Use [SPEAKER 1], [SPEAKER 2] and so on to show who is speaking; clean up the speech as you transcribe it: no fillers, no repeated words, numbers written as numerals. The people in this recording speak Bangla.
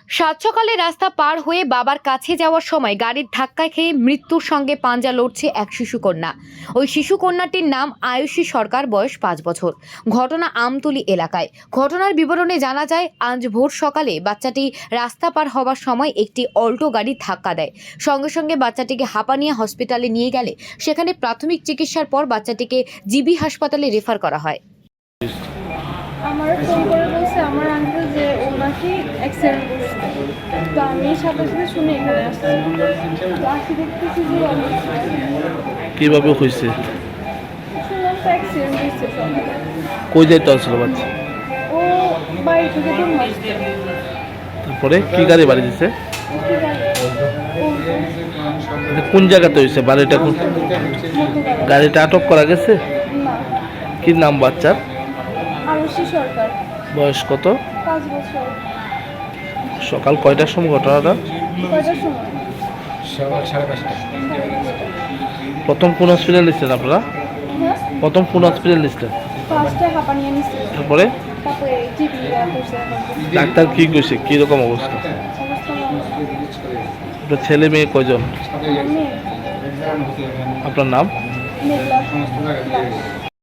[SPEAKER 1] সাত সকালে রাস্তা পার হয়ে বাবার কাছে যাওয়ার সময় গাড়ির ধাক্কা খেয়ে মৃত্যুর সঙ্গে পাঞ্জা লড়ছে এক শিশুকন্যা। ওই শিশুকন্যাটির নাম আয়ুষী সরকার, বয়স 5 বছর। ঘটনা আমতলী এলাকায়। ঘটনার বিবরণে জানা যায়, আজ ভোর সকালে বাচ্চাটি রাস্তা পার হওয়ার সময় একটি অল্টো গাড়ি ধাক্কা দেয়। সঙ্গে সঙ্গে বাচ্চাটিকে হাঁপানিয়া হসপিটালে নিয়ে গেলে সেখানে প্রাথমিক চিকিৎসার পর বাচ্চাটিকে জিবি হাসপাতালে রেফার করা হয়।
[SPEAKER 2] আমার ফোন করে বলছে আমার আঙ্কেল যে ও নাকি অ্যাক্সিডেন্ট করছে। তো আমি সাথে সাথে শুনে এখানে আসছি। তো আসি দেখতেছি যে
[SPEAKER 3] কিভাবে হয়েছে?
[SPEAKER 2] শুনলাম তো অ্যাক্সিডেন্ট হয়েছে সকালে।
[SPEAKER 3] কই যাইতে আসছিল বাচ্চা?
[SPEAKER 2] ও বাড়ি থেকে দূর আসছে।
[SPEAKER 3] তারপরে কি গাড়ি বাড়ি দিছে?
[SPEAKER 2] কি গাড়ি?
[SPEAKER 3] কোন জায়গাতে হয়েছে বাড়িটা? কোন গাড়িটা আটক করা গেছে?
[SPEAKER 2] না,
[SPEAKER 3] কি নাম বাচ্চার?
[SPEAKER 2] আয়ুষী সরকার,
[SPEAKER 3] বয়স কত?
[SPEAKER 2] 5 বছর।
[SPEAKER 3] সকাল কয়টার সময় ঘটনাটা?
[SPEAKER 2] কয়টার সময়?
[SPEAKER 4] সকাল 5:30।
[SPEAKER 3] প্রথম কোন হসপিটাল নিচ্ছেন আপনারা?
[SPEAKER 2] হ্যাঁ,
[SPEAKER 3] প্রথম কোন হসপিটাল নিচ্ছেন?
[SPEAKER 2] ফার্স্টে হাঁপানিয়া নিছিল,
[SPEAKER 3] তারপরে
[SPEAKER 2] তারপরে জিবি করছে।
[SPEAKER 3] ডাক্তার কি কইছে, কি রকম অবস্থা?
[SPEAKER 2] অবস্থা ভালো।
[SPEAKER 3] আপনার ছেলে মেয়ে কয়জন?
[SPEAKER 2] আমি
[SPEAKER 3] আপনার নাম?
[SPEAKER 2] মেঘলা।